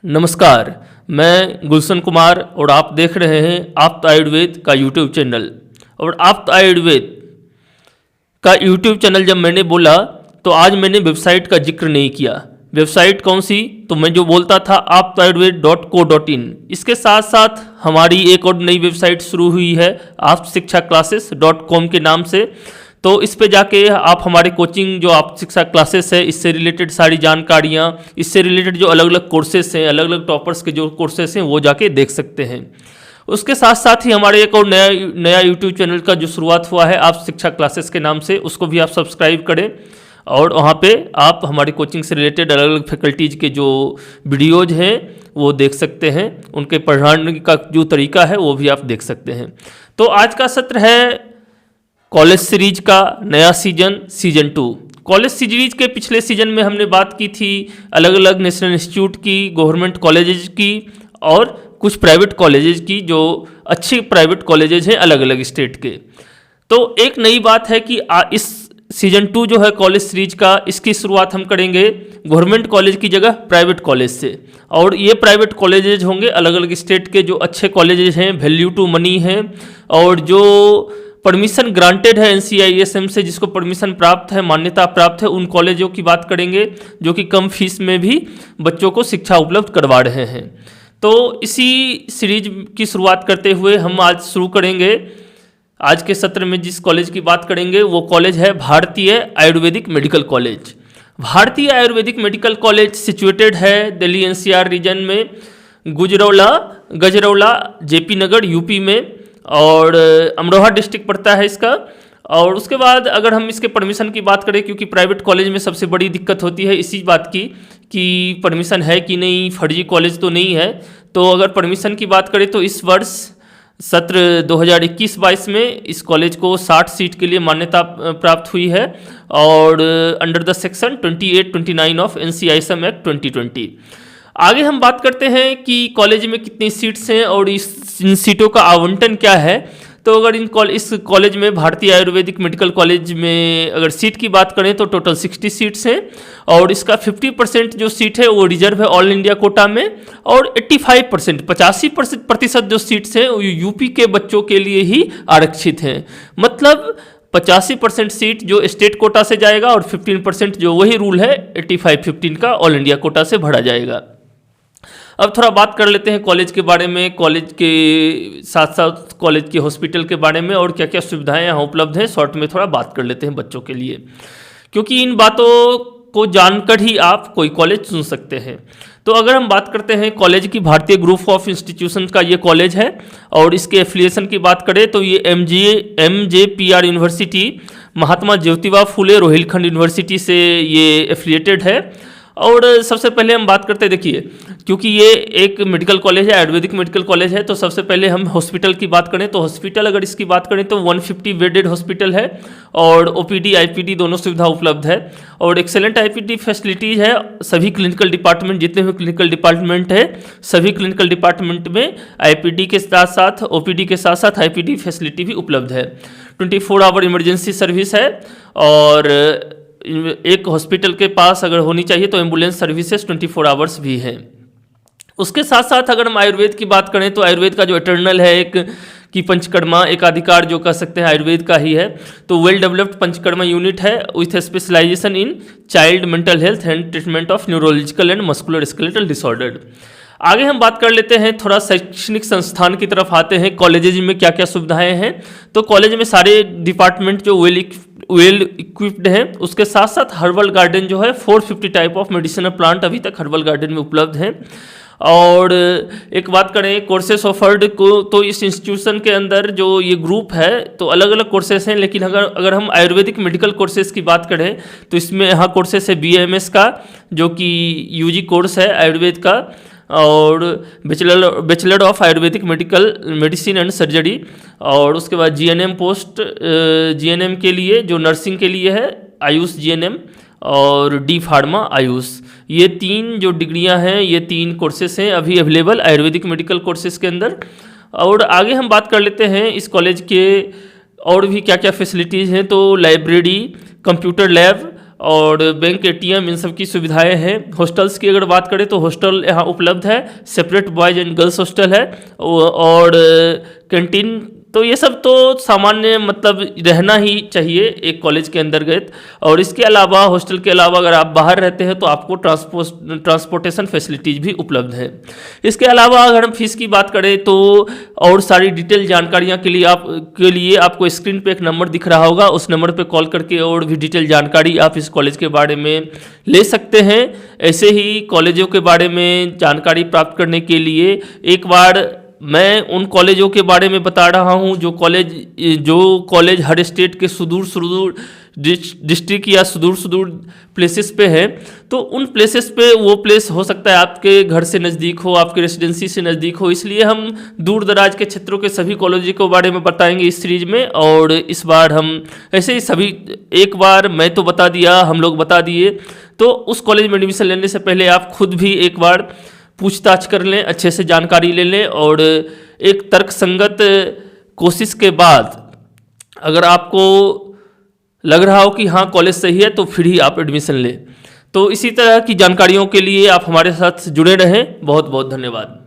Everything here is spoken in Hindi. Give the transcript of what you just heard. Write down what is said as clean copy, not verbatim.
नमस्कार, मैं गुलशन कुमार और आप देख रहे हैं आप्त आयुर्वेद का यूट्यूब चैनल। और आप्त आयुर्वेद का यूट्यूब चैनल जब मैंने बोला तो आज मैंने वेबसाइट का जिक्र नहीं किया। वेबसाइट कौन सी? तो मैं जो बोलता था aptayurved.co.in। इसके साथ साथ हमारी एक और नई वेबसाइट शुरू हुई है aptshikshaclasses.com के नाम से। तो इस पे जाके आप हमारे कोचिंग जो आप शिक्षा क्लासेस है, इससे रिलेटेड सारी जानकारियाँ, इससे रिलेटेड जो अलग अलग कोर्सेस हैं, अलग अलग टॉपर्स के जो कोर्सेस हैं वो जाके देख सकते हैं। उसके साथ साथ ही हमारे एक और नया यूट्यूब चैनल का जो शुरुआत हुआ है आप शिक्षा क्लासेस के नाम से, उसको भी आप सब्सक्राइब करें और वहाँ पे आप हमारी कोचिंग से रिलेटेड अलग अलग फैकल्टीज़ के जो वीडियोज हैं वो देख सकते हैं। उनके पढ़ाने का जो तरीका है वो भी आप देख सकते हैं। तो आज का सत्र है कॉलेज सीरीज का नया सीजन 2। कॉलेज सीरीज के पिछले सीजन में हमने बात की थी अलग अलग नेशनल इंस्टीट्यूट की, गवर्नमेंट कॉलेजेस की और कुछ प्राइवेट कॉलेजेस की, जो अच्छे प्राइवेट कॉलेजेस हैं अलग अलग स्टेट के। तो एक नई बात है कि इस सीजन 2 जो है कॉलेज सीरीज का, इसकी शुरुआत हम करेंगे गवर्नमेंट कॉलेज की जगह प्राइवेट कॉलेज से। और ये प्राइवेट कॉलेजेज होंगे अलग अलग स्टेट के जो अच्छे कॉलेजेज हैं, वैल्यू टू मनी हैं और जो परमिशन ग्रांटेड है NCISM से, जिसको परमिशन प्राप्त है, मान्यता प्राप्त है, उन कॉलेजों की बात करेंगे जो कि कम फीस में भी बच्चों को शिक्षा उपलब्ध करवा रहे हैं। तो इसी सीरीज की शुरुआत करते हुए हम आज शुरू करेंगे। आज के सत्र में जिस कॉलेज की बात करेंगे वो कॉलेज है भारतीय आयुर्वेदिक मेडिकल कॉलेज। भारतीय आयुर्वेदिक मेडिकल कॉलेज सिचुएटेड है दिल्ली NCR रीजन में, गजरौला JP नगर UP में, और अमरोहा डिस्ट्रिक्ट पड़ता है इसका। और उसके बाद अगर हम इसके परमिशन की बात करें, क्योंकि प्राइवेट कॉलेज में सबसे बड़ी दिक्कत होती है इसी बात की कि परमिशन है कि नहीं, फर्जी कॉलेज तो नहीं है। तो अगर परमिशन की बात करें तो इस वर्ष सत्र 2021-22 में इस कॉलेज को 60 सीट के लिए मान्यता प्राप्त हुई है और under the section 28-29 of NCISM act 2020। आगे हम बात करते हैं कि कॉलेज में कितनी सीट्स हैं और इन सीटों का आवंटन क्या है। तो अगर इस कॉलेज में, भारतीय आयुर्वेदिक मेडिकल कॉलेज में अगर सीट की बात करें तो टोटल 60 सीट्स हैं और इसका 50% जो सीट है वो रिजर्व है ऑल इंडिया कोटा में और 85% 85% जो सीट्स हैं वो यूपी के बच्चों के लिए ही आरक्षित हैं। मतलब 85% सीट जो स्टेट कोटा से जाएगा और 15% जो वही रूल है 85-15 का ऑल इंडिया कोटा से भरा जाएगा। अब थोड़ा बात कर लेते हैं कॉलेज के बारे में, कॉलेज के साथ साथ कॉलेज के हॉस्पिटल के बारे में और क्या क्या सुविधाएं यहाँ उपलब्ध हैं। शॉर्ट में थोड़ा बात कर लेते हैं बच्चों के लिए, क्योंकि इन बातों को जानकर ही आप कोई कॉलेज चुन सकते हैं। तो अगर हम बात करते हैं कॉलेज की, भारतीय ग्रुप ऑफ इंस्टीट्यूशन का ये कॉलेज है और इसके एफिलिएशन की बात करें तो ये MJPR university, Mahatma Jyotiba Phule Rohilkhand university से ये एफिलिएटेड है। और सबसे पहले हम बात करते हैं, देखिए क्योंकि ये एक मेडिकल कॉलेज है, आयुर्वेदिक मेडिकल कॉलेज है, तो सबसे पहले हम हॉस्पिटल की बात करें तो हॉस्पिटल अगर इसकी बात करें तो 150 बेडेड हॉस्पिटल है और OPD IPD दोनों सुविधा उपलब्ध है और एक्सेलेंट IPD फैसिलिटीज़ है। सभी क्लिनिकल डिपार्टमेंट, जितने भी क्लिनिकल डिपार्टमेंट है, सभी क्लिनिकल डिपार्टमेंट में IPD के साथ साथ OPD के साथ साथ IPD फैसिलिटी भी उपलब्ध है। 24 आवर इमरजेंसी सर्विस है और एक हॉस्पिटल के पास अगर होनी चाहिए तो एम्बुलेंस सर्विसेज 24 आवर्स भी हैं। उसके साथ साथ अगर हम आयुर्वेद की बात करें तो आयुर्वेद का जो एटर्नल है एक की पंचकर्मा एकाधिकार जो कह सकते हैं आयुर्वेद का ही है। तो वेल डेवलप्ड पंचकर्मा यूनिट है with specialization in child mental health and treatment of neurological and muscular skeletal disorder. आगे हम बात कर लेते हैं, थोड़ा शैक्षणिक संस्थान की तरफ आते हैं, कॉलेजेज में क्या क्या सुविधाएं हैं। तो कॉलेज में सारे डिपार्टमेंट जो वेल इक्विप्ड हैं, उसके साथ साथ हर्बल गार्डन जो है 450 टाइप ऑफ मेडिसिनल प्लांट अभी तक हर्बल गार्डन में उपलब्ध हैं। और एक बात करें कोर्सेस ऑफर्ड को, तो इस इंस्टीट्यूशन के अंदर जो ये ग्रुप है तो अलग अलग कोर्सेस हैं, लेकिन अगर हम आयुर्वेदिक मेडिकल कोर्सेज की बात करें तो इसमें यहाँ कोर्सेस है BAMS का जो कि UG कोर्स है आयुर्वेद का, और bachelor of Ayurvedic medicine and surgery, और उसके बाद GNM पोस्ट GNM के लिए जो नर्सिंग के लिए है आयुष GNM और D फार्मा आयुष। ये 3 जो डिग्रियां हैं, ये 3 कोर्सेस हैं अभी अवेलेबल आयुर्वेदिक मेडिकल कोर्सेज के अंदर। और आगे हम बात कर लेते हैं इस कॉलेज के और भी क्या क्या फैसिलिटीज़ हैं। तो लाइब्रेरी, कंप्यूटर लैब और बैंक, एटीएम, इन सब की सुविधाएं हैं। हॉस्टल्स की अगर बात करें तो हॉस्टल यहाँ उपलब्ध है, separate boys and girls hostel है, और कैंटीन। तो ये सब तो सामान्य मतलब रहना ही चाहिए एक कॉलेज के अंतर्गत। और इसके अलावा हॉस्टल के अलावा अगर आप बाहर रहते हैं तो आपको ट्रांसपोर्टेशन फैसिलिटीज़ भी उपलब्ध है। इसके अलावा अगर हम फीस की बात करें तो और सारी डिटेल जानकारियाँ के लिए आपको स्क्रीन पे एक नंबर दिख रहा होगा, उस नंबर पे कॉल करके और भी डिटेल जानकारी आप इस कॉलेज के बारे में ले सकते हैं। ऐसे ही कॉलेजों के बारे में जानकारी प्राप्त करने के लिए एक बार मैं उन कॉलेजों के बारे में बता रहा हूँ जो कॉलेज हर स्टेट के सुदूर डिस्ट्रिक्ट या सुदूर प्लेसेस पे है। तो उन प्लेसेस पे वो प्लेस हो सकता है आपके घर से नज़दीक हो, आपके रेसिडेंसी से नज़दीक हो, इसलिए हम दूर दराज के क्षेत्रों के सभी कॉलेजों के बारे में बताएंगे इस सीरीज में। और इस बार हम ऐसे ही सभी, एक बार मैं तो बता दिया, हम लोग बता दिए, तो उस कॉलेज में एडमिशन लेने से पहले आप खुद भी एक बार पूछताछ कर लें, अच्छे से जानकारी ले लें, और एक तर्कसंगत कोशिश के बाद अगर आपको लग रहा हो कि हाँ कॉलेज सही है तो फिर ही आप एडमिशन लें। तो इसी तरह की जानकारियों के लिए आप हमारे साथ जुड़े रहें। बहुत बहुत धन्यवाद।